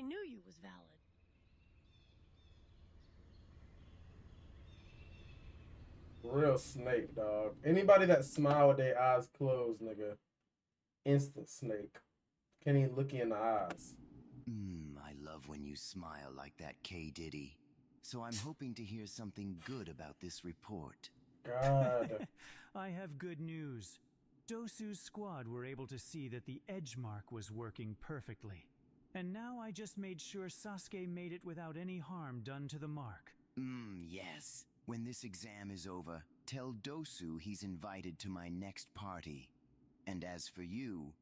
I knew you was valid. Real snake, dog. Anybody that smile with their eyes closed, nigga, instant snake. Can't even look you in the eyes. I love when you smile like that, K. Diddy. So I'm hoping to hear something good about this report. God. I have good news. Dosu's squad were able to see that the edge mark was working perfectly. And now I just made sure Sasuke made it without any harm done to the mark. Yes. When this exam is over, tell Dosu he's invited to my next party. And as for you,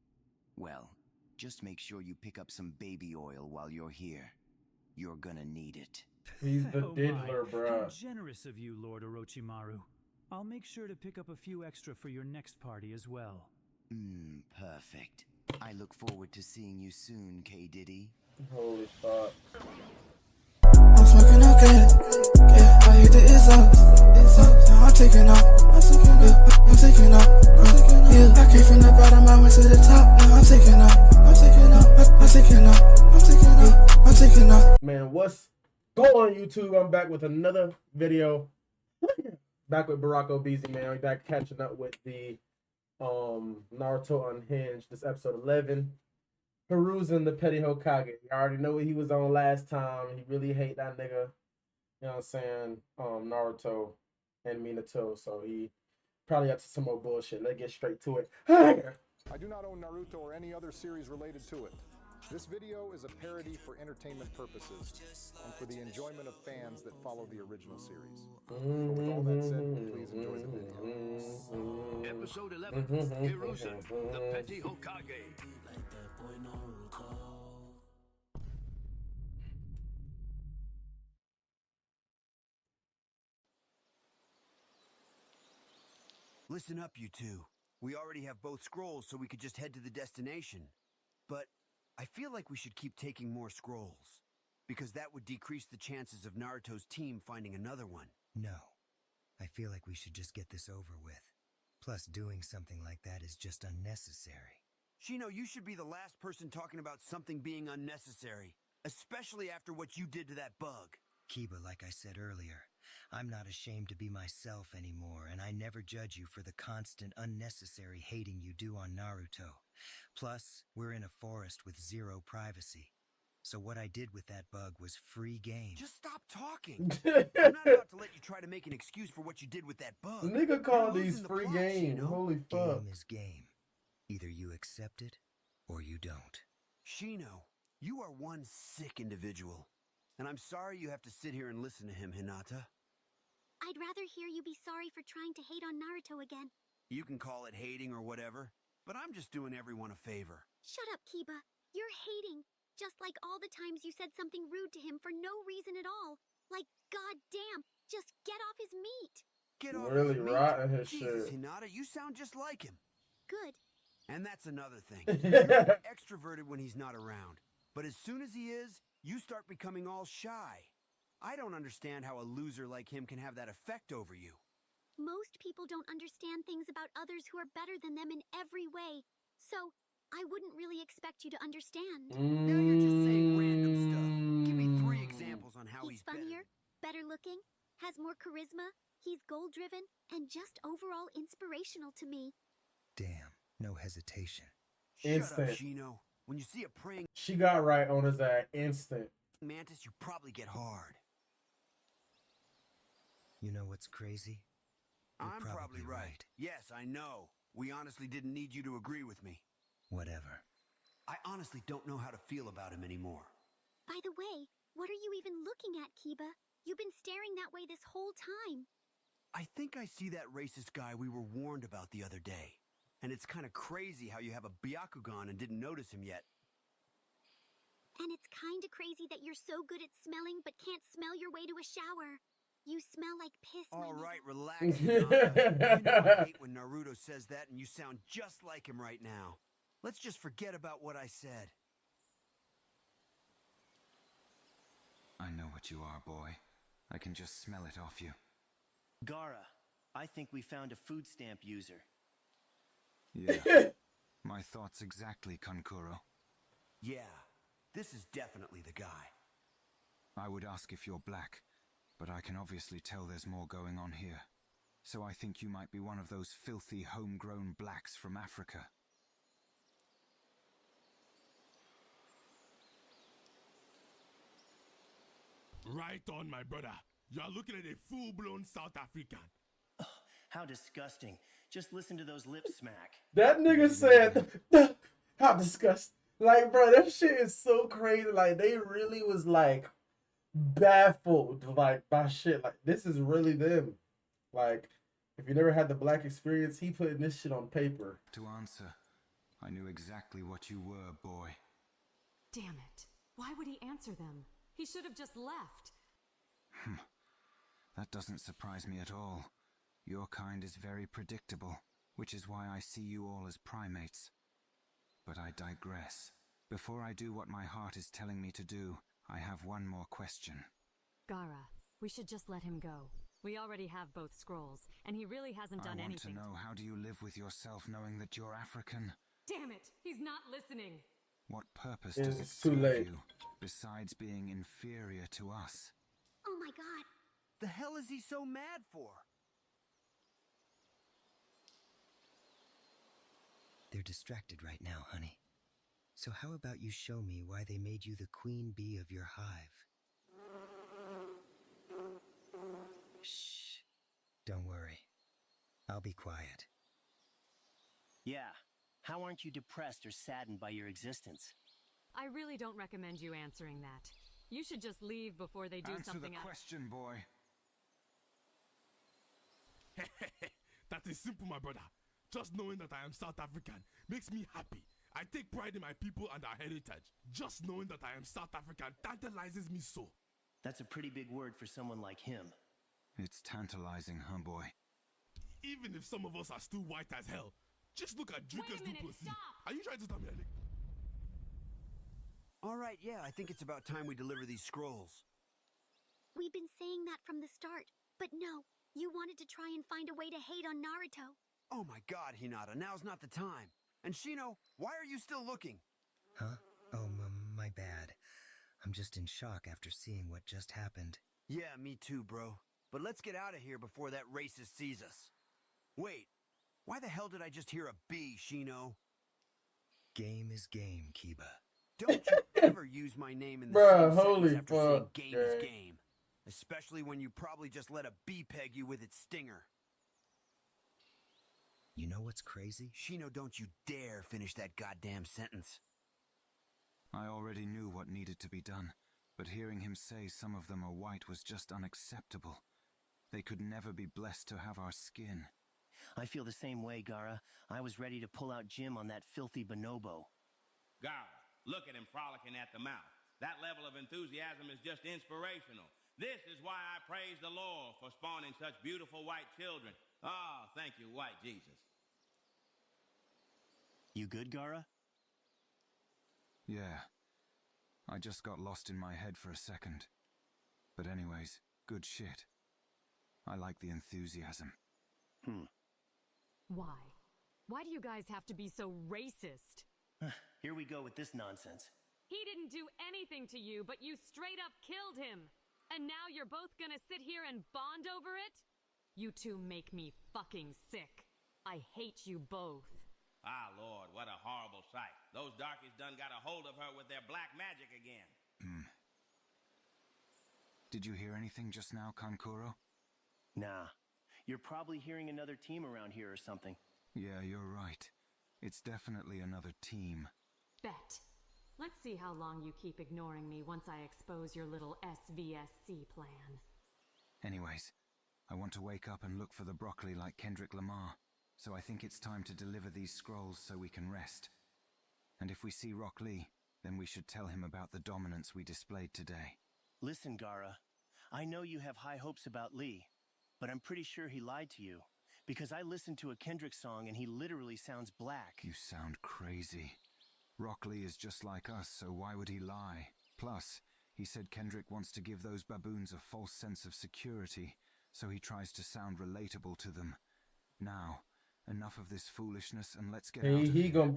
well, just make sure you pick up some baby oil while you're here. You're gonna need it. He's the Oh diddler, my, bruh. how generous of you, Lord Orochimaru. I'll make sure to pick up a few extra for your next party as well. Perfect. I look forward to seeing you soon, K. Diddy. Holy fuck. I'm smoking up good. Yeah, I hit the is up. Now I'm taking off. Yeah, I'm taking off. Yeah, I came from the bottom, I went to the top. Now I'm taking off. I'm taking off. I'm taking off. I'm taking off. I'm taking off. Man, what's going on, YouTube? I'm back with another video. Back with Barack Obese, man. We're back catching up with the Naruto Unhinged. This episode 11. Hiruzen, the petty Hokage. You already know what he was on last time. He really hate that nigga. You know what I'm saying? Naruto and Minato. So he probably up to some more bullshit. Let's get straight to it. I do not own Naruto or any other series related to it. This video is a parody for entertainment purposes and for the enjoyment of fans that follow the original series. But with all that said, please enjoy the video. Episode 11, Hiruzen, the petty Hokage. Listen up, you two. We already have both scrolls, so we could just head to the destination. But I feel like we should keep taking more scrolls, because that would decrease the chances of Naruto's team finding another one. No. I feel like we should just get this over with. Plus, doing something like that is just unnecessary. Shino, you should be the last person talking about something being unnecessary, especially after what you did to that bug. Kiba, like I said earlier, I'm not ashamed to be myself anymore, and I never judge you for the constant, unnecessary hating you do on Naruto. Plus, we're in a forest with zero privacy. So what I did with that bug was free game. Just stop talking. I'm not about to let you try to make an excuse for what you did with that bug. Nigga call You're these losing the free plot, games. Shino. Holy fuck. Game is game. Either you accept it, or you don't. Shino, you are one sick individual. And I'm sorry you have to sit here and listen to him, Hinata. I'd rather hear you be sorry for trying to hate on Naruto again. You can call it hating or whatever, but I'm just doing everyone a favor. Shut up, Kiba. You're hating. Just like all the times you said something rude to him for no reason at all. Like, goddamn, just get off his meat. Get off Really his meat. rotten his Jesus, shit. Hinata, you sound just like him. Good. And that's another thing. You're extroverted when he's not around. But as soon as he is, you start becoming all shy. I don't understand how a loser like him can have that effect over you. Most people don't understand things about others who are better than them in every way. So, I wouldn't really expect you to understand. Now you're just saying random stuff. Give me 3 examples on how He's he's funnier, better looking, has more charisma, he's goal-driven, and just overall inspirational to me. Damn, no hesitation. Shut up, Instant. Shino. When you see a praying She got right on his ass instant. mantis, you probably get hard. You know what's crazy? You're I'm probably right. Yes, I know. We honestly didn't need you to agree with me. Whatever. I honestly don't know how to feel about him anymore. By the way, what are you even looking at, Kiba? You've been staring that way this whole time. I think I see that racist guy we were warned about the other day. And it's kind of crazy how you have a Byakugan and didn't notice him yet. And it's kinda crazy that you're so good at smelling but can't smell your way to a shower. You smell like piss, my All nigga. right, relax, Hinata. You know I hate when Naruto says that, and you sound just like him right now. Let's just forget about what I said. I know what you are, boy. I can just smell it off you. Gara, I think we found a food stamp user. Yeah. My thoughts exactly, Kankuro. Yeah, This is definitely the guy. I would ask if you're black, but I can obviously tell there's more going on here. So I think you might be one of those filthy homegrown blacks from Africa. Right on, my brother. You're looking at a full-blown South African. How disgusting. Just listen to those lips smack. That nigga said, how disgusting. Like, bro, that shit is so crazy. Like, they really was, like, baffled, like, by shit. Like, this is really them. Like, if you never had the black experience, he putting this shit on paper. To answer, I knew exactly what you were, boy. Damn it. Why would he answer them? He should have just left. That doesn't surprise me at all. Your kind is very predictable, which is why I see you all as primates. But I digress. Before I do what my heart is telling me to do, I have one more question. Gara, we should just let him go. We already have both scrolls, and he really hasn't done anything. I want to know, how do you live with yourself knowing that you're African? Damn it, he's not listening. What purpose does it too serve late. you, besides being inferior to us? Oh my god. The hell is he so mad for? They're distracted right now, honey. So how about you show me why they made you the queen bee of your hive? Shh. Don't worry. I'll be quiet. Yeah. How aren't you depressed or saddened by your existence? I really don't recommend you answering that. You should just leave before they do Answer something the else. question, boy. That is simple, my brother. Just knowing that I am South African makes me happy. I take pride in my people and our heritage. Just knowing that I am South African tantalizes me so. That's a pretty big word for someone like him. It's tantalizing, huh, boy? Even if some of us are still white as hell, just look at Dricus Wait a minute, Duplessis. stop! Are you trying to tell me anything? All right, yeah, I think it's about time we deliver these scrolls. We've been saying that from the start. But no, you wanted to try and find a way to hate on Naruto. Oh my god, Hinata, now's not the time. And Shino, why are you still looking? Huh? Oh, my bad. I'm just in shock after seeing what just happened. Yeah, me too, bro. But let's get out of here before that racist sees us. Wait, why the hell did I just hear a B, Shino? Game is game, Kiba. Don't you ever use my name in the Bruh, same holy sentence after saying fuck, game is gang. game. Especially when you probably just let a bee peg you with its stinger. You know what's crazy? Shino, don't you dare finish that goddamn sentence. I already knew what needed to be done, but hearing him say some of them are white was just unacceptable. They could never be blessed to have our skin. I feel the same way, Gara. I was ready to pull out Jim on that filthy bonobo. Gara, look at him frolicking at the mouth. That level of enthusiasm is just inspirational. This is why I praise the Lord for spawning such beautiful white children. Ah, thank you, white Jesus. You good, Gara? Yeah. I just got lost in my head for a second. But anyways, good shit. I like the enthusiasm. Why? Why do you guys have to be so racist? Here we go with this nonsense. He didn't do anything to you, but you straight up killed him. And now you're both gonna sit here and bond over it? You two make me fucking sick. I hate you both. Ah, Lord, what a horrible sight. Those darkies done got a hold of her with their black magic again. Did you hear anything just now, Kankuro? Nah. You're probably hearing another team around here or something. Yeah, you're right. It's definitely another team. Bet. Let's see how long you keep ignoring me once I expose your little SVSC plan. Anyways, I want to wake up and look for the broccoli like Kendrick Lamar, so I think it's time to deliver these scrolls so we can rest. And if we see Rock Lee, then we should tell him about the dominance we displayed today. Listen, Gara. I know you have high hopes about Lee, but I'm pretty sure he lied to you. Because I listened to a Kendrick song and he literally sounds black. You sound crazy. Rock Lee is just like us, so why would he lie? Plus, he said Kendrick wants to give those baboons a false sense of security, so he tries to sound relatable to them. Now, enough of this foolishness and let's get out of He here. gonna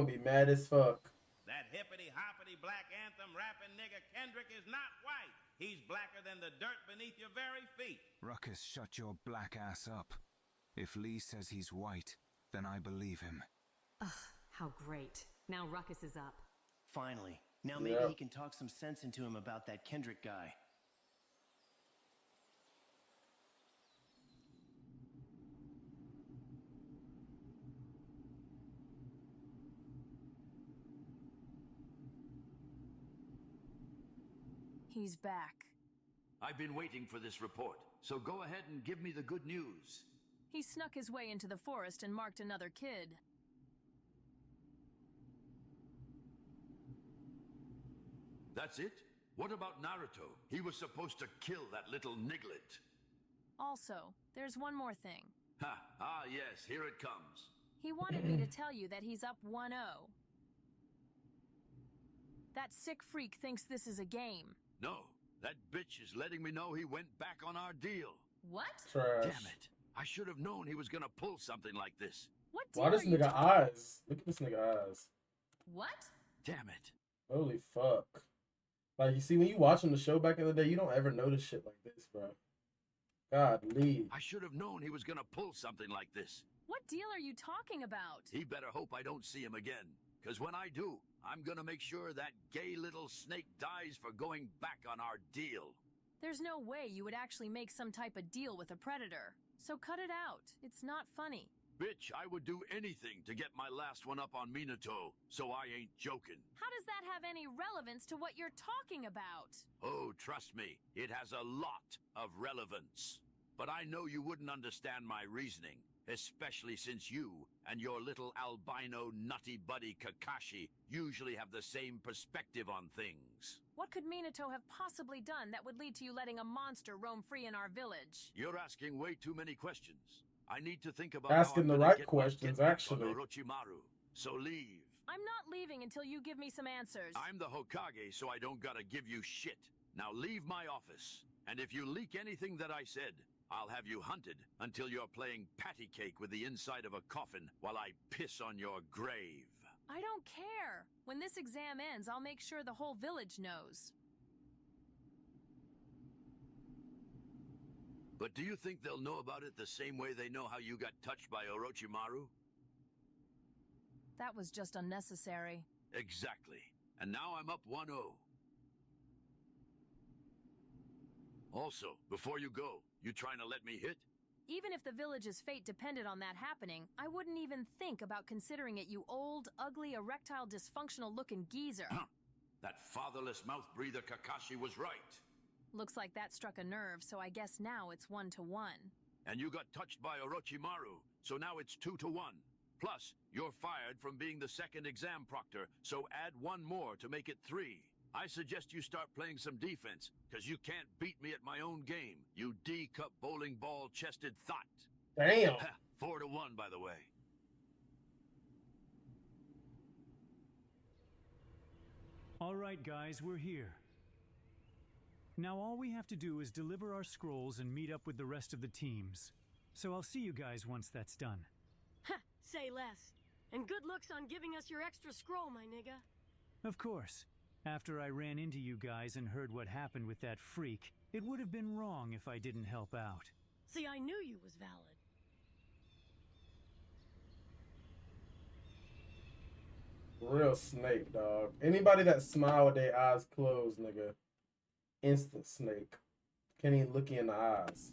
be mad as fuck. That hippity-hoppity black anthem rapping nigga Kendrick is not white. He's blacker than the dirt beneath your very feet. Ruckus, shut your black ass up. If Lee says he's white, then I believe him. Ugh, how great. Now Ruckus is up. Finally. Now maybe he can talk some sense into him about that Kendrick guy. He's back. I've been waiting for this report, so go ahead and give me the good news. He snuck his way into the forest and marked another kid. That's it? What about Naruto? He was supposed to kill that little niglet. Also, there's one more thing. Yes, here it comes. He wanted me to tell you that he's up 1-0. That sick freak thinks this is a game. No, that bitch is letting me know he went back on our deal. What? Trash. Damn it. I should have known he was gonna pull something like this. What deal Why this are you nigga eyes? Look at this nigga eyes. What? Damn it. Holy fuck. Like, you see, when you watching the show back in the day, you don't ever notice shit like this, bro. God, leave. I should have known he was gonna pull something like this. What deal are you talking about? He better hope I don't see him again. Because when I do, I'm gonna make sure that gay little snake dies for going back on our deal. There's no way you would actually make some type of deal with a predator. So cut it out. It's not funny. Bitch, I would do anything to get my last one up on Minato, so I ain't joking. How does that have any relevance to what you're talking about? Oh, trust me, it has a lot of relevance. But I know you wouldn't understand my reasoning, especially since you and your little albino nutty buddy Kakashi usually have the same perspective on things. What could Minato have possibly done that would lead to you letting a monster roam free in our village? You're asking way too many questions. I need to think about asking the right questions, actually. Orochimaru. So leave. I'm not leaving until you give me some answers. I'm the Hokage, so I don't gotta give you shit. Now leave my office. And if you leak anything that I said, I'll have you hunted until you're playing patty cake with the inside of a coffin while I piss on your grave. I don't care. When this exam ends, I'll make sure the whole village knows. But do you think they'll know about it the same way they know how you got touched by Orochimaru? That was just unnecessary. Exactly. And now I'm up 1-0. Also, before you go, you trying to let me hit? Even if the village's fate depended on that happening, I wouldn't even think about considering it, you old, ugly, erectile, dysfunctional-looking geezer. That fatherless mouth-breather Kakashi was right. Looks like that struck a nerve, so I guess now it's 1-1. And you got touched by Orochimaru, so now it's 2-1. Plus, you're fired from being the second exam proctor, so add one more to make it 3. I suggest you start playing some defense, because you can't beat me at my own game, you D-cup bowling ball-chested thought. Damn. 4-1, by the way. All right, guys, we're here. Now all we have to do is deliver our scrolls and meet up with the rest of the teams. So I'll see you guys once that's done. Ha! Say less. And good looks on giving us your extra scroll, my nigga. Of course. After I ran into you guys and heard what happened with that freak, it would have been wrong if I didn't help out. See, I knew you was valid. Real snake, dog. Anybody that smile with their eyes closed, nigga. Instant snake. Can't even look you in the eyes.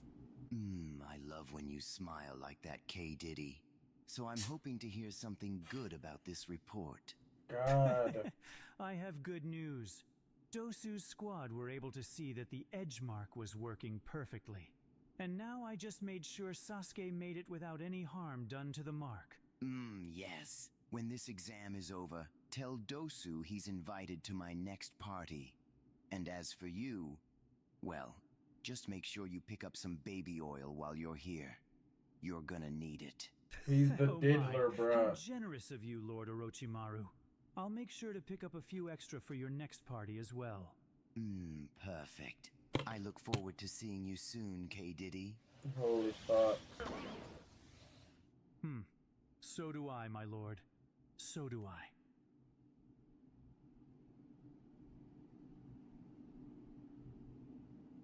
I love when you smile like that, K. Diddy. So I'm hoping to hear something good about this report. God. I have good news. Dosu's squad were able to see that the edge mark was working perfectly. And now I just made sure Sasuke made it without any harm done to the mark. Yes. When this exam is over, tell Dosu he's invited to my next party. And as for you, well, just make sure you pick up some baby oil while you're here. You're gonna need it. He's the Oh diddler, How bruh. generous of you, Lord Orochimaru. I'll make sure to pick up a few extra for your next party as well. Perfect. I look forward to seeing you soon, K. Diddy. Holy fuck. So do I, my lord. So do I.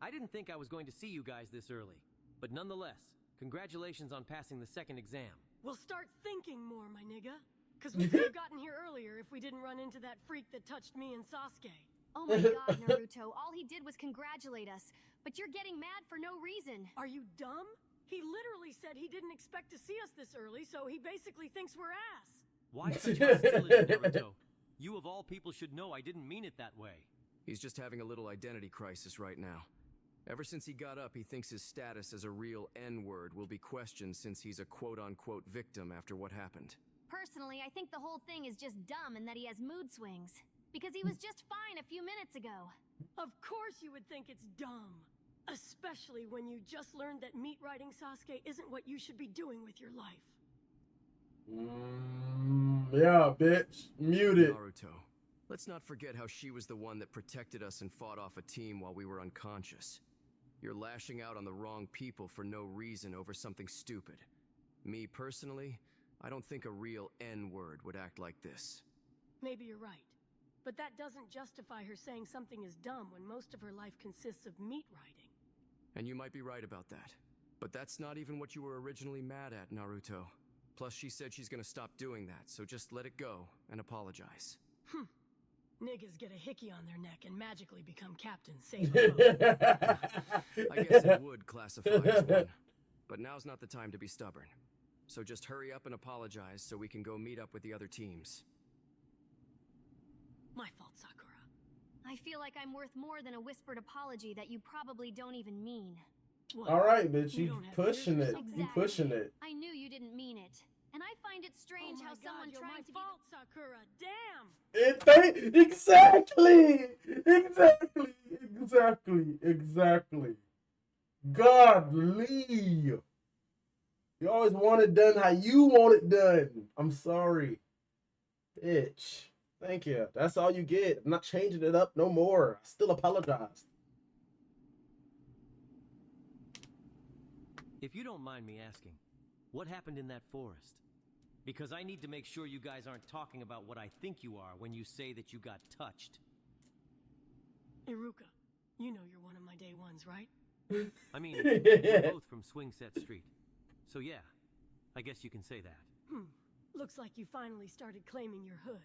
I didn't think I was going to see you guys this early, but nonetheless, congratulations on passing the second exam. We'll start thinking more, my nigga. Because we could have gotten here earlier if we didn't run into that freak that touched me and Sasuke. Oh my god, Naruto, all he did was congratulate us. But you're getting mad for no reason. Are you dumb? He literally said he didn't expect to see us this early, so he basically thinks we're ass. Why such hostility, Naruto? You of all people should know I didn't mean it that way. He's just having a little identity crisis right now. Ever since he got up, he thinks his status as a real N-word will be questioned since he's a quote-unquote victim after what happened. Personally, I think the whole thing is just dumb and that he has mood swings. Because he was just fine a few minutes ago. Of course you would think it's dumb. Especially when you just learned that meat riding Sasuke isn't what you should be doing with your life. Yeah, bitch. Muted. Naruto. Let's not forget how she was the one that protected us and fought off a team while we were unconscious. You're lashing out on the wrong people for no reason over something stupid. Me, personally, I don't think a real N-word would act like this. Maybe you're right. But that doesn't justify her saying something is dumb when most of her life consists of meat riding. And you might be right about that. But that's not even what you were originally mad at, Naruto. Plus, she said she's gonna stop doing that, so just let it go and apologize. Niggas get a hickey on their neck and magically become captains. Save I guess it would classify as one. But now's not the time to be stubborn. So just hurry up and apologize so we can go meet up with the other teams. My fault, Sakura. I feel like I'm worth more than a whispered apology that you probably don't even mean. All right, bitch, you pushing it. Exactly. You pushing it. I knew you didn't mean it. And I find it strange how someone trying to fault, Sakura. Damn. Exactly. Godly. You always want it done how you want it done. I'm sorry. Bitch. Thank you. That's all you get. I'm not changing it up no more. I still apologize. If you don't mind me asking, what happened in that forest? Because I need to make sure you guys aren't talking about what I think you are when you say that you got touched. Iruka, you know you're one of my day ones, right? I mean, we're both from Swing Set Street. So yeah, I guess you can say that. Looks like you finally started claiming your hood.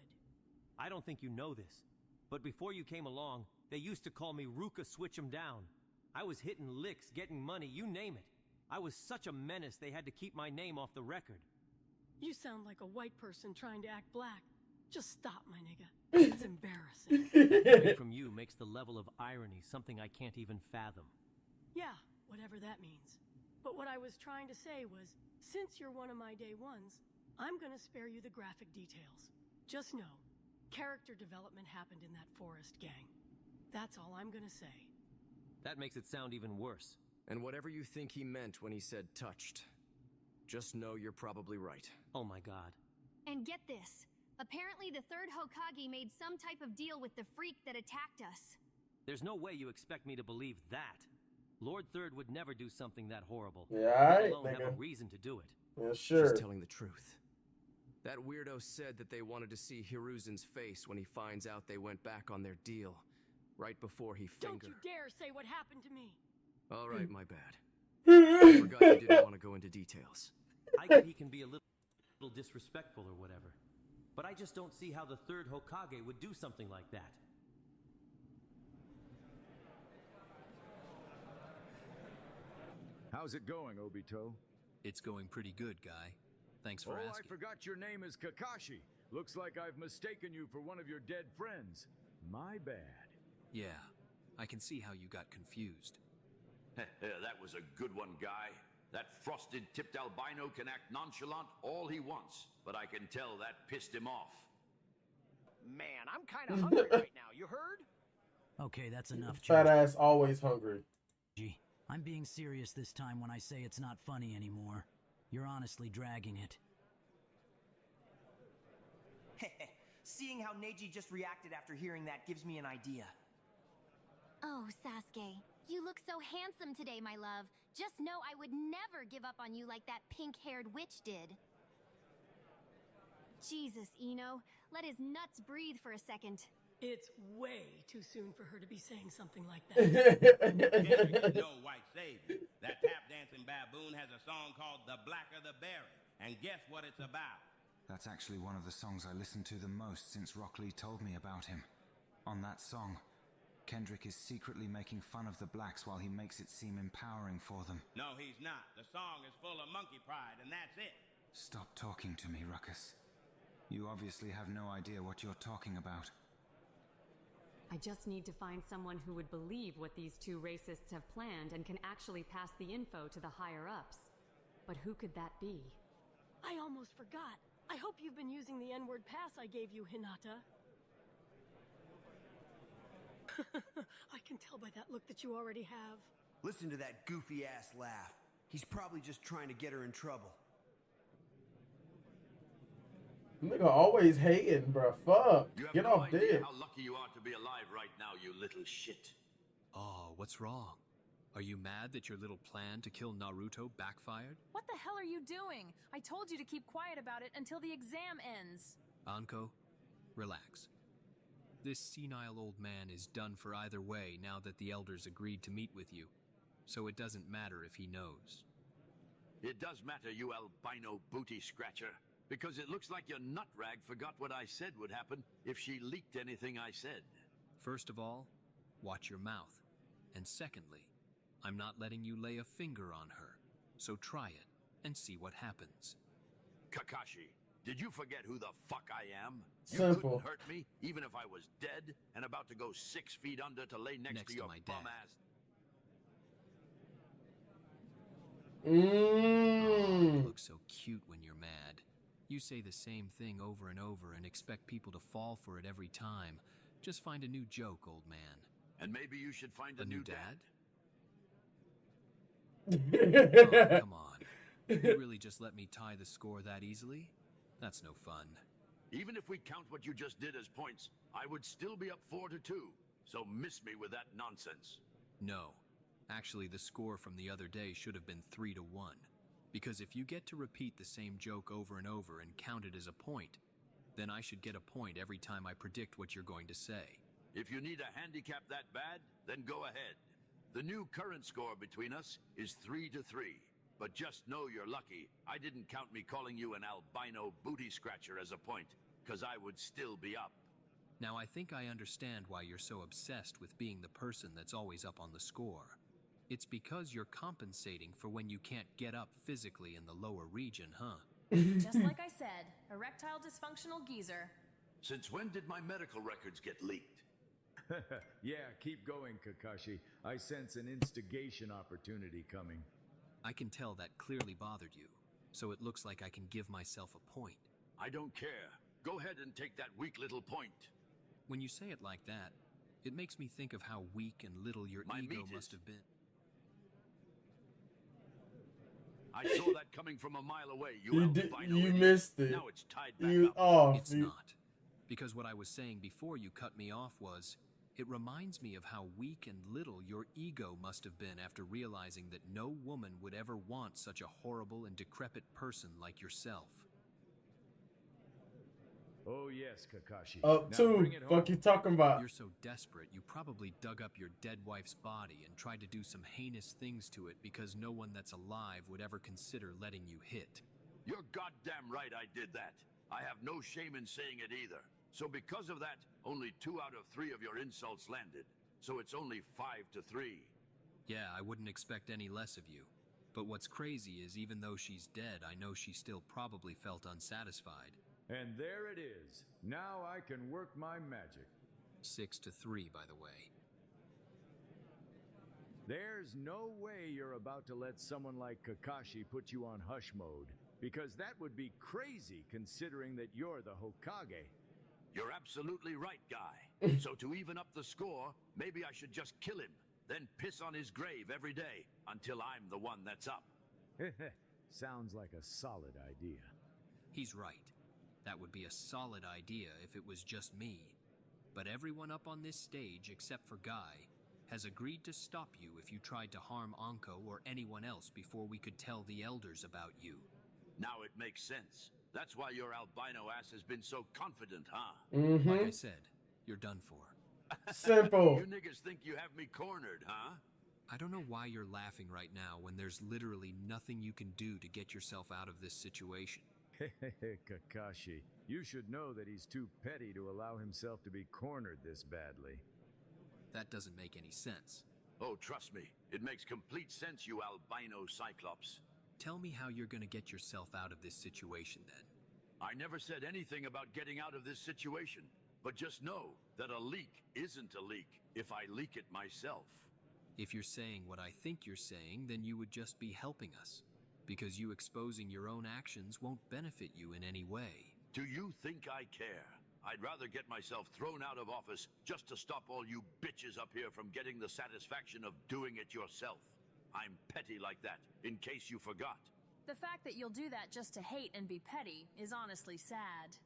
I don't think you know this, but before you came along, they used to call me Ruka Switch 'em Down. I was hitting licks, getting money, you name it. I was such a menace they had to keep my name off the record. You sound like a white person trying to act black. Just stop, my nigga. It's embarrassing. Coming from you makes the level of irony something I can't even fathom. Yeah, whatever that means. But what I was trying to say was, since you're one of my day ones, I'm gonna spare you the graphic details. Just know, character development happened in that forest, gang. That's all I'm gonna say. That makes it sound even worse. And whatever you think he meant when he said touched, just know you're probably right. Oh my god. And get this. Apparently the third Hokage made some type of deal with the freak that attacked us. There's no way you expect me to believe that. Lord Third would never do something that horrible. Yeah, let alone have a reason to do it. Yeah, sure. She's telling the truth. That weirdo said that they wanted to see Hiruzen's face when he finds out they went back on their deal, right before he fingered. Don't you dare say what happened to me. All right, my bad. I forgot you didn't want to go into details. I get he can be a little disrespectful or whatever, but I just don't see how the third Hokage would do something like that. How's it going, Obito? It's going pretty good, Guy. Thanks for asking. I forgot your name is Kakashi. Looks like I've mistaken you for one of your dead friends. My bad. Yeah, I can see how you got confused. That was a good one, Guy. That frosted-tipped albino can act nonchalant all he wants, but I can tell that pissed him off. Man, I'm kind of hungry right now, you heard? Okay, that's enough, Fat ass always hungry. I'm being serious this time when I say it's not funny anymore. You're honestly dragging it. Seeing how Neji just reacted after hearing that gives me an idea. Oh, Sasuke, you look so handsome today, my love. Just know I would never give up on you like that pink-haired witch did. Jesus, Ino, let his nuts breathe for a second. It's way too soon for her to be saying something like that. Kendrick is no white savior. That tap dancing baboon has a song called The Blacker the Berry. And guess what it's about? That's actually one of the songs I listened to the most since Rock Lee told me about him. On that song, Kendrick is secretly making fun of the blacks while he makes it seem empowering for them. No, he's not. The song is full of monkey pride, and that's it. Stop talking to me, Ruckus. You obviously have no idea what you're talking about. I just need to find someone who would believe what these two racists have planned and can actually pass the info to the higher-ups. But who could that be? I almost forgot. I hope you've been using the N-word pass I gave you, Hinata. I can tell by that look that you already have. Listen to that goofy-ass laugh. He's probably just trying to get her in trouble. Nigga always hating, bro. Fuck. Get off there. How lucky you are to be alive right now, you little shit. Oh, what's wrong? Are you mad that your little plan to kill Naruto backfired? What the hell are you doing? I told you to keep quiet about it until the exam ends. Anko, relax. This senile old man is done for either way now that the elders agreed to meet with you, so it doesn't matter if he knows. It does matter, you albino booty scratcher, because it looks like your nut rag forgot what I said would happen if she leaked anything I said. First of all, watch your mouth. And secondly, I'm not letting you lay a finger on her, so try it and see what happens. Kakashi, did you forget who the fuck I am? Simple. You couldn't hurt me, even if I was dead and about to go 6 feet under to lay next to your my bum dad. ass. Oh, you look so cute when you're mad. You say the same thing over and over and expect people to fall for it every time. Just find a new joke, old man. And maybe you should find a new dad? Oh, come on. You really just let me tie the score that easily? That's no fun. Even if we count what you just did as points, I would still be up 4-2. So miss me with that nonsense. No. Actually, the score from the other day should have been 3-1. Because if you get to repeat the same joke over and over and count it as a point, then I should get a point every time I predict what you're going to say. If you need a handicap that bad, then go ahead. The new current score between us is 3-3. But just know you're lucky I didn't count me calling you an albino booty scratcher as a point, because I would still be up. Now I think I understand why you're so obsessed with being the person that's always up on the score. It's because you're compensating for when you can't get up physically in the lower region, huh? Just like I said, erectile dysfunctional geezer. Since when did my medical records get leaked? Yeah, keep going, Kakashi. I sense an instigation opportunity coming. I can tell that clearly bothered you, so it looks like I can give myself a point. I don't care. Go ahead and take that weak little point. When you say it like that, it makes me think of how weak and little your ego must have been. I saw that coming from a mile away, you albino you idiot. missed it. Now it's tied back up. Oh, it's not. Because what I was saying before you cut me off was, it reminds me of how weak and little your ego must have been after realizing that no woman would ever want such a horrible and decrepit person like yourself. Oh yes, Kakashi. Up Now two. bring it Fuck home. you talking about? You're so desperate, you probably dug up your dead wife's body and tried to do some heinous things to it because no one that's alive would ever consider letting you hit. You're goddamn right I did that. I have no shame in saying it either. So because of that, only 2 out of 3 of your insults landed. So it's only 5-3. Yeah, I wouldn't expect any less of you. But what's crazy is even though she's dead, I know she still probably felt unsatisfied. And there it is. Now I can work my magic. 6-3, by the way. There's no way you're about to let someone like Kakashi put you on hush mode, because that would be crazy considering that you're the Hokage. You're absolutely right, guy. So to even up the score, maybe I should just kill him, then piss on his grave every day until I'm the one that's up. Sounds like a solid idea. He's right. That would be a solid idea if it was just me. But everyone up on this stage, except for Guy, has agreed to stop you if you tried to harm Anko or anyone else before we could tell the elders about you. Now it makes sense. That's why your albino ass has been so confident, huh? Like I said, You're done for. Simple. You niggas think you have me cornered, huh? I don't know why you're laughing right now when there's literally nothing you can do to get yourself out of this situation. Kakashi, you should know that he's too petty to allow himself to be cornered this badly. That doesn't make any sense. Oh, trust me, it makes complete sense, you albino cyclops. Tell me how you're gonna get yourself out of this situation then. I never said anything about getting out of this situation, but just know that a leak isn't a leak if I leak it myself. If you're saying what I think you're saying, then you would just be helping us. Because you exposing your own actions won't benefit you in any way. Do you think I care? I'd rather get myself thrown out of office just to stop all you bitches up here from getting the satisfaction of doing it yourself. I'm petty like that, in case you forgot. The fact that you'll do that just to hate and be petty is honestly sad.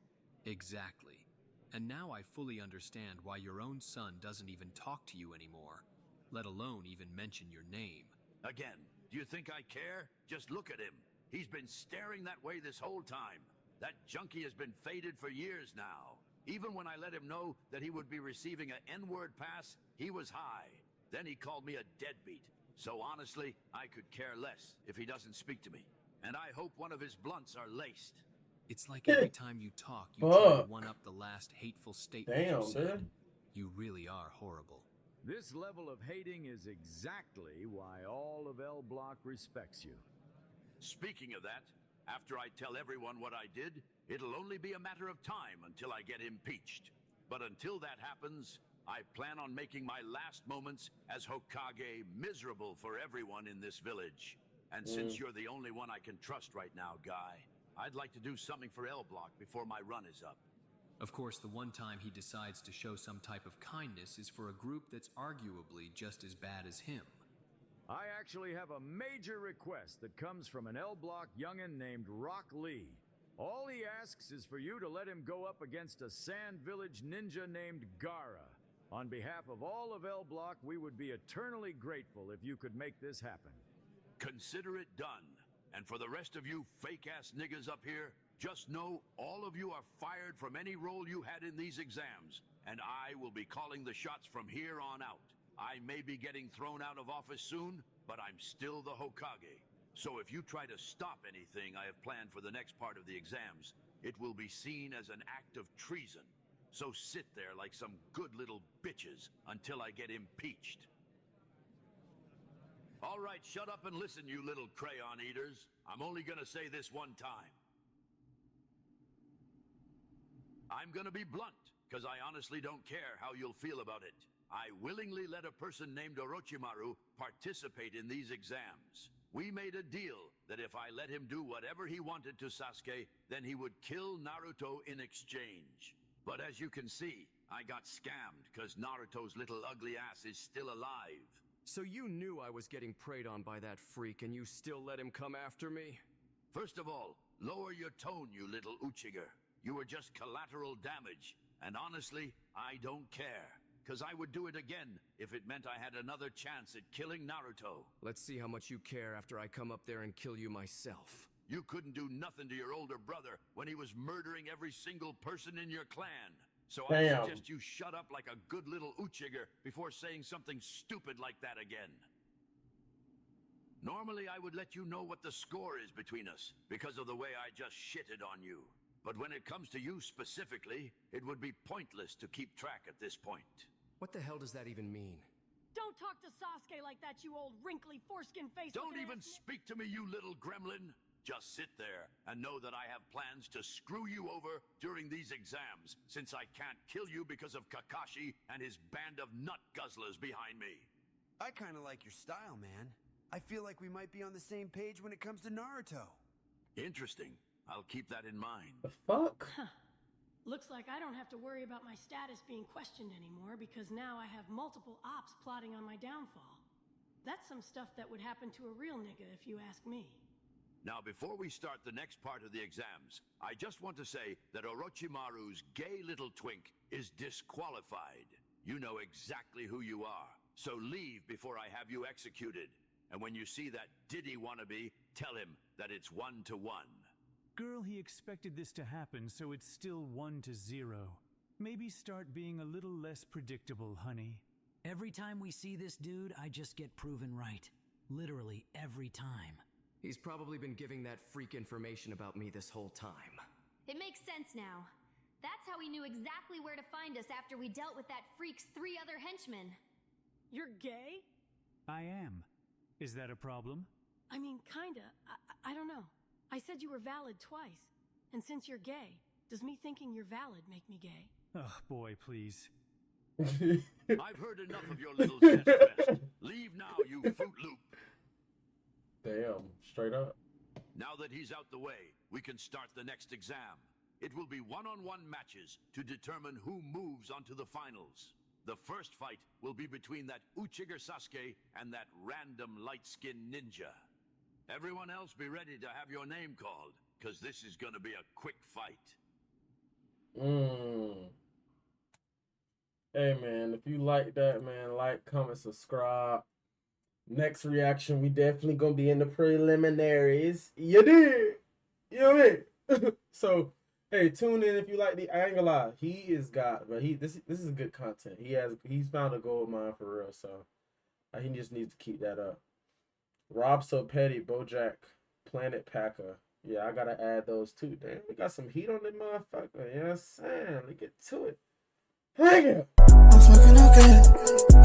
Exactly. And now I fully understand why your own son doesn't even talk to you anymore, let alone even mention your name. Again, do you think I care? Just look at him. He's been staring that way this whole time. That junkie has been faded for years now. Even when I let him know that he would be receiving an N-word pass, he was high. Then he called me a deadbeat. So honestly, I could care less if he doesn't speak to me. And I hope one of his blunts are laced. It's like every time you talk, you try to one-up the last hateful statement you said. Dude. You really are horrible. This level of hating is exactly why all of L Block respects you. Speaking of that, after I tell everyone what I did, it'll only be a matter of time until I get impeached. But until that happens, I plan on making my last moments as Hokage miserable for everyone in this village. And since you're the only one I can trust right now, Guy, I'd like to do something for L Block before my run is up. Of course, the one time he decides to show some type of kindness is for a group that's arguably just as bad as him. I actually have a major request that comes from an L Block youngin' named Rock Lee. All he asks is for you to let him go up against a Sand Village ninja named Gaara. On behalf of all of L Block, we would be eternally grateful if you could make this happen. Consider it done. And for the rest of you fake-ass niggas up here, just know all of you are fired from any role you had in these exams, and I will be calling the shots from here on out. I may be getting thrown out of office soon, but I'm still the Hokage. So if you try to stop anything I have planned for the next part of the exams, it will be seen as an act of treason. So sit there like some good little bitches until I get impeached. All right, shut up and listen, you little crayon eaters. I'm only gonna say this one time. I'm gonna be blunt, because I honestly don't care how you'll feel about it. I willingly let a person named Orochimaru participate in these exams. We made a deal that if I let him do whatever he wanted to Sasuke, then he would kill Naruto in exchange. But as you can see, I got scammed, because Naruto's little ugly ass is still alive. So you knew I was getting preyed on by that freak, and you still let him come after me? First of all, lower your tone, you little Uchiger. You were just collateral damage, and honestly, I don't care. Because I would do it again if it meant I had another chance at killing Naruto. Let's see how much you care after I come up there and kill you myself. You couldn't do nothing to your older brother when he was murdering every single person in your clan. So I suggest you shut up like a good little Uchiger before saying something stupid like that again. Normally I would let you know what the score is between us because of the way I just shitted on you. But when it comes to you specifically, it would be pointless to keep track at this point. What the hell does that even mean? Don't talk to Sasuke like that, you old wrinkly foreskin face. Don't even speak to me, you little gremlin. Just sit there and know that I have plans to screw you over during these exams, since I can't kill you because of Kakashi and his band of nut guzzlers behind me. I kind of like your style, man. I feel like we might be on the same page when it comes to Naruto. Interesting. I'll keep that in mind. The fuck? Huh. Looks like I don't have to worry about my status being questioned anymore because now I have multiple ops plotting on my downfall. That's some stuff that would happen to a real nigga if you ask me. Now, before we start the next part of the exams, I just want to say that Orochimaru's gay little twink is disqualified. You know exactly who you are, so leave before I have you executed. And when you see that Diddy wannabe, tell him that it's 1-to-1. Girl, he expected this to happen, so it's still 1-0. Maybe start being a little less predictable, honey. Every time we see this dude, I just get proven right. Literally every time. He's probably been giving that freak information about me this whole time. It makes sense now. That's how he knew exactly where to find us after we dealt with that freak's 3 other henchmen. You're gay? I am. Is that a problem? I mean, kinda. I don't know. I said you were valid twice. And since you're gay, does me thinking you're valid make me gay? Oh, boy, please. I've heard enough of your little test fest. Leave now, you Fruit Loop. Damn, straight up. Now that he's out the way, we can start the next exam. It will be one-on-one matches to determine who moves onto the finals. The first fight will be between that Uchiger Sasuke and that random light-skinned ninja. Everyone else be ready to have your name called, because this is going to be a quick fight. Hey, man, if you like that, man, like, comment, subscribe. Next reaction, we definitely going to be in the preliminaries. You did! You know what I mean? So, hey, tune in if you like the. I ain't gonna lie, he is got, but this is good content. He's found a gold mine for real. So he just needs to keep that up. Rob So Petty, BoJack Planet Packer. Yeah, I gotta add those too. Damn, we got some heat on this motherfucker. You know what I'm saying? Let's get to it. Hang it. I'm smoking okay.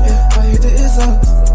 Yeah, I hit the is up.